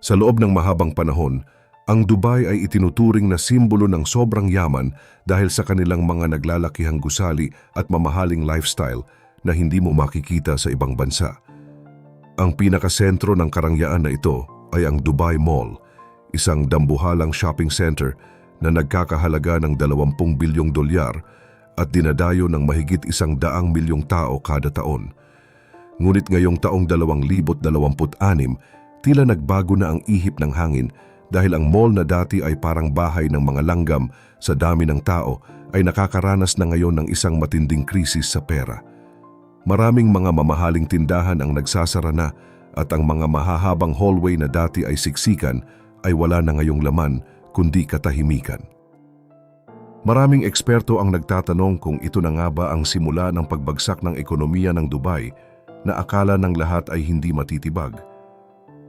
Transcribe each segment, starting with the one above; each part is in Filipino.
Sa loob ng mahabang panahon, ang Dubai ay itinuturing na simbolo ng sobrang yaman dahil sa kanilang mga naglalakihang gusali at mamahaling lifestyle na hindi mo makikita sa ibang bansa. Ang pinakasentro ng karangyaan na ito ay ang Dubai Mall, isang dambuhalang shopping center na nagkakahalaga ng 20 bilyong dolyar at dinadayo ng mahigit 100 milyong tao kada taon. Ngunit ngayong taong 2026, tila nagbago na ang ihip ng hangin dahil ang mall na dati ay parang bahay ng mga langgam sa dami ng tao ay nakakaranas na ngayon ng isang matinding krisis sa pera. Maraming mga mamahaling tindahan ang nagsasara na at ang mga mahahabang hallway na dati ay siksikan ay wala na ngayong laman kundi katahimikan. Maraming eksperto ang nagtatanong kung ito na nga ba ang simula ng pagbagsak ng ekonomiya ng Dubai na akala ng lahat ay hindi matitibag.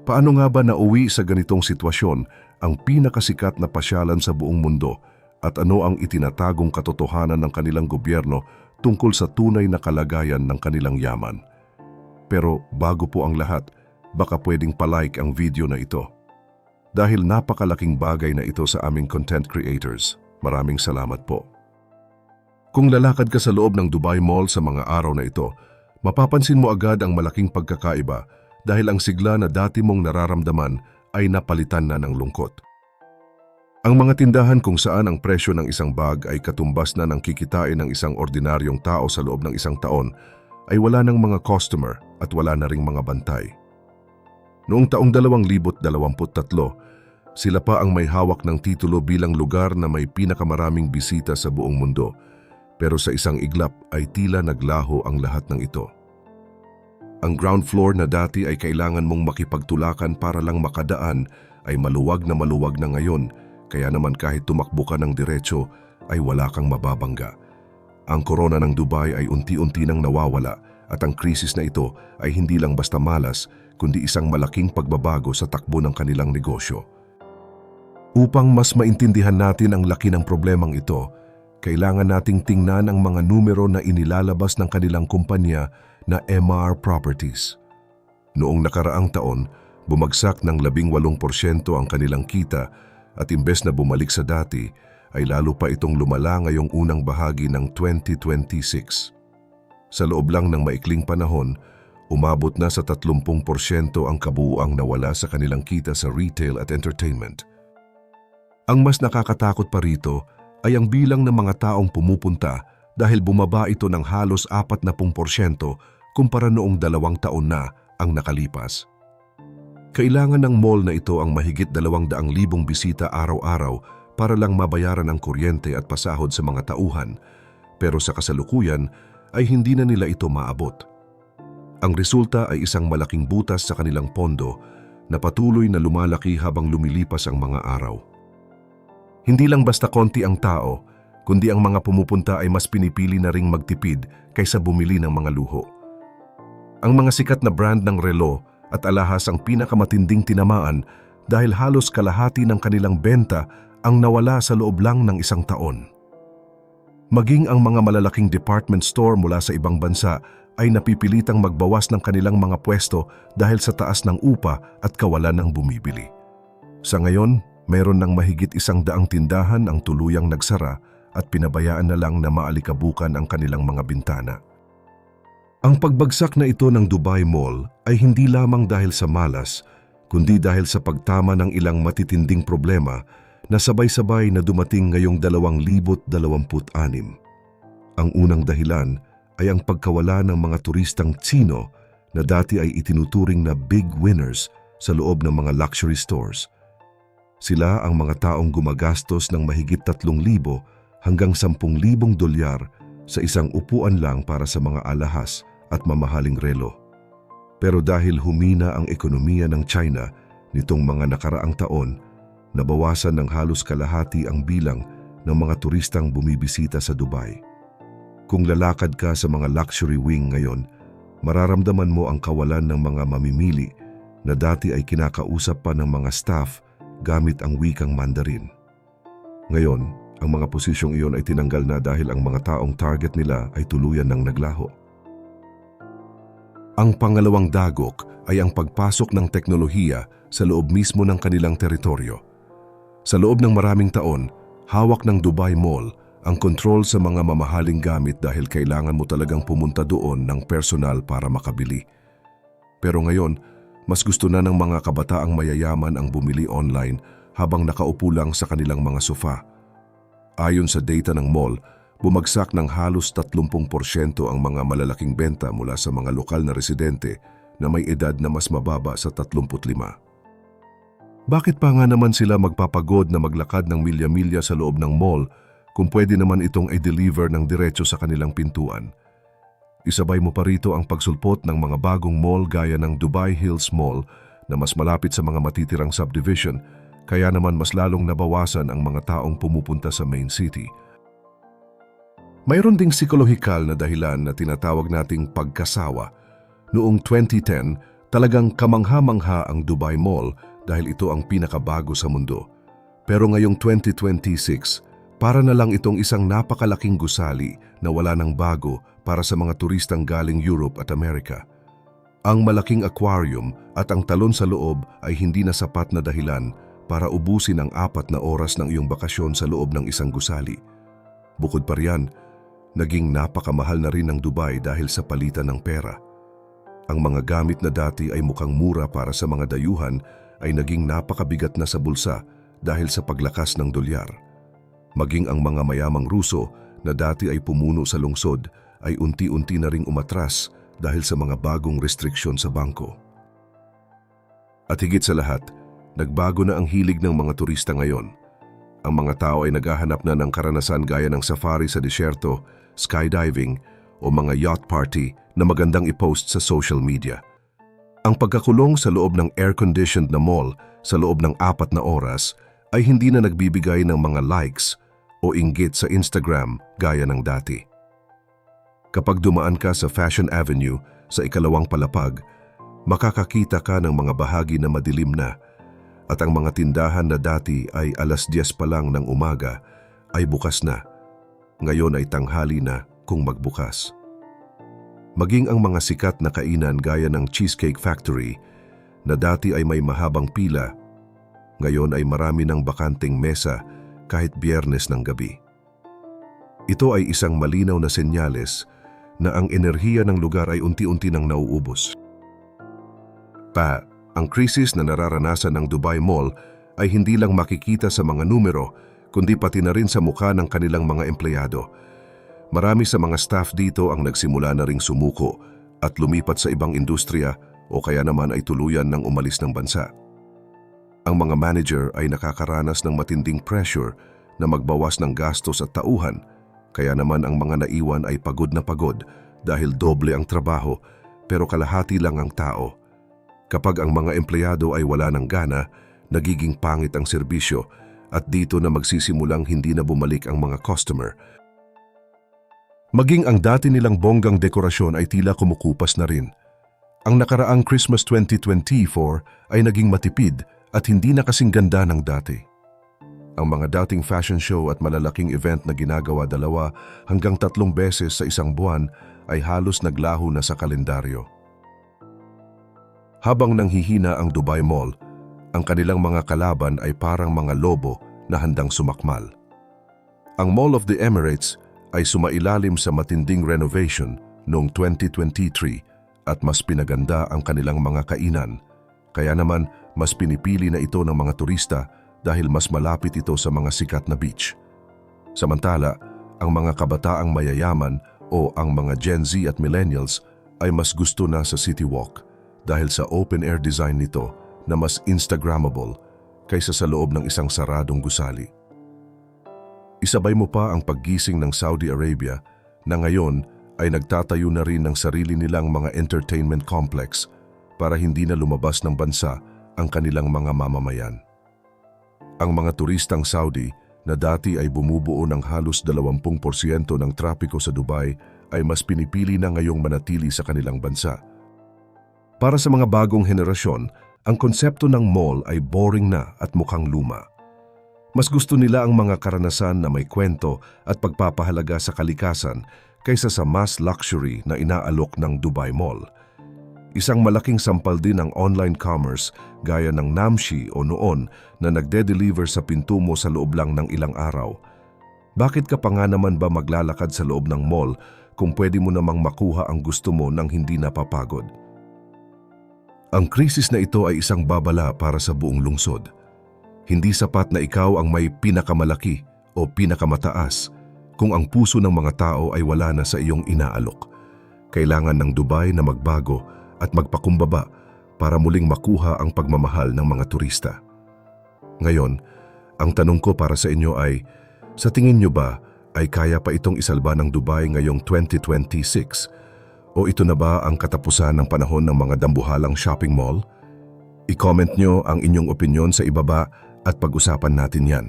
Paano nga ba nauwi sa ganitong sitwasyon ang pinakasikat na pasyalan sa buong mundo at ano ang itinatagong katotohanan ng kanilang gobyerno tungkol sa tunay na kalagayan ng kanilang yaman? Pero bago po ang lahat, baka pwedeng palike ang video na ito. Dahil napakalaking bagay na ito sa aming content creators. Maraming salamat po. Kung lalakad ka sa loob ng Dubai Mall sa mga araw na ito, mapapansin mo agad ang malaking pagkakaiba dahil ang sigla na dati mong nararamdaman ay napalitan na ng lungkot. Ang mga tindahan kung saan ang presyo ng isang bag ay katumbas na ng kikitain ng isang ordinaryong tao sa loob ng isang taon ay wala ng mga customer at wala na ring mga bantay. Noong taong 2023, sila pa ang may hawak ng titulo bilang lugar na may pinakamaraming bisita sa buong mundo, pero sa isang iglap ay tila naglaho ang lahat ng ito. Ang ground floor na dati ay kailangan mong makipagtulakan para lang makadaan ay maluwag na ngayon, kaya naman kahit tumakbo ka ng diretso ay wala kang mababangga. Ang korona ng Dubai ay unti-unti nang nawawala at ang krisis na ito ay hindi lang basta malas kundi isang malaking pagbabago sa takbo ng kanilang negosyo. Upang mas maintindihan natin ang laki ng problemang ito, kailangan nating tingnan ang mga numero na inilalabas ng kanilang kumpanya na Emaar Properties. Noong nakaraang taon, bumagsak ng 18% ang kanilang kita at imbes na bumalik sa dati, ay lalo pa itong lumala ngayong unang bahagi ng 2026. Sa loob lang ng maikling panahon, umabot na sa 30% ang kabuuang nawala sa kanilang kita sa retail at entertainment. Ang mas nakakatakot pa rito ay ang bilang ng mga taong pumupunta dahil bumaba ito ng halos 40% kumpara noong 2 taon na ang nakalipas. Kailangan ng mall na ito ang mahigit 200,000 bisita araw-araw para lang mabayaran ang kuryente at pasahod sa mga tauhan, pero sa kasalukuyan ay hindi na nila ito maabot. Ang resulta ay isang malaking butas sa kanilang pondo na patuloy na lumalaki habang lumilipas ang mga araw. Hindi lang basta konti ang tao, kundi ang mga pumupunta ay mas pinipili na ring magtipid kaysa bumili ng mga luho. Ang mga sikat na brand ng relo at alahas ang pinakamatinding tinamaan dahil halos kalahati ng kanilang benta ang nawala sa loob lang ng isang taon. Maging ang mga malalaking department store mula sa ibang bansa ay napipilitang magbawas ng kanilang mga pwesto dahil sa taas ng upa at kawalan ng bumibili. Sa ngayon, meron ng mahigit 100 tindahan ang tuluyang nagsara at pinabayaan na lang na maalikabukan ang kanilang mga bintana. Ang pagbagsak na ito ng Dubai Mall ay hindi lamang dahil sa malas, kundi dahil sa pagtama ng ilang matitinding problema na sabay-sabay na dumating ngayong 2026. Ang unang dahilan ay ang pagkawala ng mga turistang Tsino na dati ay itinuturing na big winners sa loob ng mga luxury stores. Sila ang mga taong gumagastos ng mahigit 3,000 hanggang 10,000 dolyar sa isang upuan lang para sa mga alahas at mamahaling relo. Pero dahil humina ang ekonomiya ng China nitong mga nakaraang taon, nabawasan ng halos kalahati ang bilang ng mga turistang bumibisita sa Dubai. Kung lalakad ka sa mga luxury wing ngayon, mararamdaman mo ang kawalan ng mga mamimili na dati ay kinakausap pa ng mga staff gamit ang wikang Mandarin. Ngayon, ang mga posisyong iyon ay tinanggal na dahil ang mga taong target nila ay tuluyan ng naglaho. Ang pangalawang dagok ay ang pagpasok ng teknolohiya sa loob mismo ng kanilang teritoryo. Sa loob ng maraming taon, hawak ng Dubai Mall ang kontrol sa mga mamahaling gamit dahil kailangan mo talagang pumunta doon ng personal para makabili. Pero ngayon, mas gusto na ng mga kabataang mayayaman ang bumili online habang nakaupo lang sa kanilang mga sofa. Ayon sa data ng mall, bumagsak ng halos 30% ang mga malalaking benta mula sa mga lokal na residente na may edad na mas mababa sa 35. Bakit pa nga naman sila magpapagod na maglakad ng milya-milya sa loob ng mall kung pwede naman itong i-deliver ng diretso sa kanilang pintuan? Isabay mo pa rito ang pagsulpot ng mga bagong mall gaya ng Dubai Hills Mall na mas malapit sa mga matitirang subdivision, kaya naman mas lalong nabawasan ang mga taong pumupunta sa main city. Mayroon ding psikolohikal na dahilan na tinatawag nating pagkasawa. Noong 2010, talagang kamangha-mangha ang Dubai Mall dahil ito ang pinakabago sa mundo. Pero ngayong 2026, para na lang itong isang napakalaking gusali na wala nang bago para sa mga turistang galing Europe at Amerika. Ang malaking aquarium at ang talon sa loob ay hindi na sapat na dahilan para ubusin ang 4 na oras ng iyong bakasyon sa loob ng isang gusali. Bukod pa riyan, naging napakamahal na rin ang Dubai dahil sa palitan ng pera. Ang mga gamit na dati ay mukhang mura para sa mga dayuhan ay naging napakabigat na sa bulsa dahil sa paglakas ng dolyar. Maging ang mga mayamang Ruso na dati ay pumuno sa lungsod ay unti-unti na ring umatras dahil sa mga bagong restriksyon sa bangko. At higit sa lahat, nagbago na ang hilig ng mga turista ngayon. Ang mga tao ay naghahanap na ng karanasan gaya ng safari sa disyerto, skydiving o mga yacht party na magandang i-post sa social media. Ang pagkakulong sa loob ng air-conditioned na mall sa loob ng 4 na oras ay hindi na nagbibigay ng mga likes o inggit sa Instagram gaya ng dati. Kapag dumaan ka sa Fashion Avenue sa ikalawang palapag, makakakita ka ng mga bahagi na madilim na at ang mga tindahan na dati ay 10:00 pa lang ng umaga ay bukas na. Ngayon ay tanghali na kung magbukas. Maging ang mga sikat na kainan gaya ng Cheesecake Factory na dati ay may mahabang pila, ngayon ay marami ng bakanting mesa kahit Biyernes ng gabi. Ito ay isang malinaw na senyales na ang enerhiya ng lugar ay unti-unti nang nauubos. Ang krisis na nararanasan ng Dubai Mall ay hindi lang makikita sa mga numero, kundi pati na rin sa mukha ng kanilang mga empleyado. Marami sa mga staff dito ang nagsimula na ring sumuko at lumipat sa ibang industriya o kaya naman ay tuluyan ng umalis ng bansa. Ang mga manager ay nakakaranas ng matinding pressure na magbawas ng gastos at tauhan, kaya naman ang mga naiwan ay pagod na pagod dahil doble ang trabaho pero kalahati lang ang tao. Kapag ang mga empleyado ay wala ng gana, nagiging pangit ang serbisyo at dito na magsisimulang hindi na bumalik ang mga customer. Maging ang dati nilang bonggang dekorasyon ay tila kumukupas na rin. Ang nakaraang Christmas 2024 ay naging matipid at hindi na kasing ganda ng dati. Ang mga dating fashion show at malalaking event na ginagawa 2 hanggang 3 beses sa isang buwan ay halos naglaho na sa kalendaryo. Habang nanghihina ang Dubai Mall, ang kanilang mga kalaban ay parang mga lobo na handang sumakmal. Ang Mall of the Emirates ay sumailalim sa matinding renovation noong 2023 at mas pinaganda ang kanilang mga kainan. Kaya naman mas pinipili na ito ng mga turista dahil mas malapit ito sa mga sikat na beach. Samantala, ang mga kabataang mayayaman o ang mga Gen Z at Millennials ay mas gusto na sa City Walk dahil sa open-air design nito na mas Instagrammable kaysa sa loob ng isang saradong gusali. Isabay mo pa ang paggising ng Saudi Arabia na ngayon ay nagtatayo na rin ng sarili nilang mga entertainment complex para hindi na lumabas ng bansa ang kanilang mga mamamayan. Ang mga turistang Saudi na dati ay bumubuo ng halos 20% ng trapiko sa Dubai ay mas pinipili na ngayong manatili sa kanilang bansa. Para sa mga bagong henerasyon, ang konsepto ng mall ay boring na at mukhang luma. Mas gusto nila ang mga karanasan na may kwento at pagpapahalaga sa kalikasan kaysa sa mass luxury na inaalok ng Dubai Mall. Isang malaking sampal din ang online commerce gaya ng Namshi o Noon na nagde-deliver sa pinto mo sa loob lang ng ilang araw. Bakit ka pa nga naman ba maglalakad sa loob ng mall kung pwede mo namang makuha ang gusto mo nang hindi napapagod? Ang krisis na ito ay isang babala para sa buong lungsod. Hindi sapat na ikaw ang may pinakamalaki o pinakamataas kung ang puso ng mga tao ay wala na sa iyong inaalok. Kailangan ng Dubai na magbago at magpakumbaba para muling makuha ang pagmamahal ng mga turista. Ngayon, ang tanong ko para sa inyo ay, sa tingin nyo ba ay kaya pa itong isalba ng Dubai ngayong 2026? O ito na ba ang katapusan ng panahon ng mga dambuhalang shopping mall? I-comment nyo ang inyong opinyon sa ibaba at pag-usapan natin yan.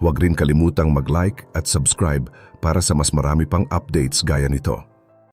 Huwag rin kalimutang mag-like at subscribe para sa mas marami pang updates gaya nito.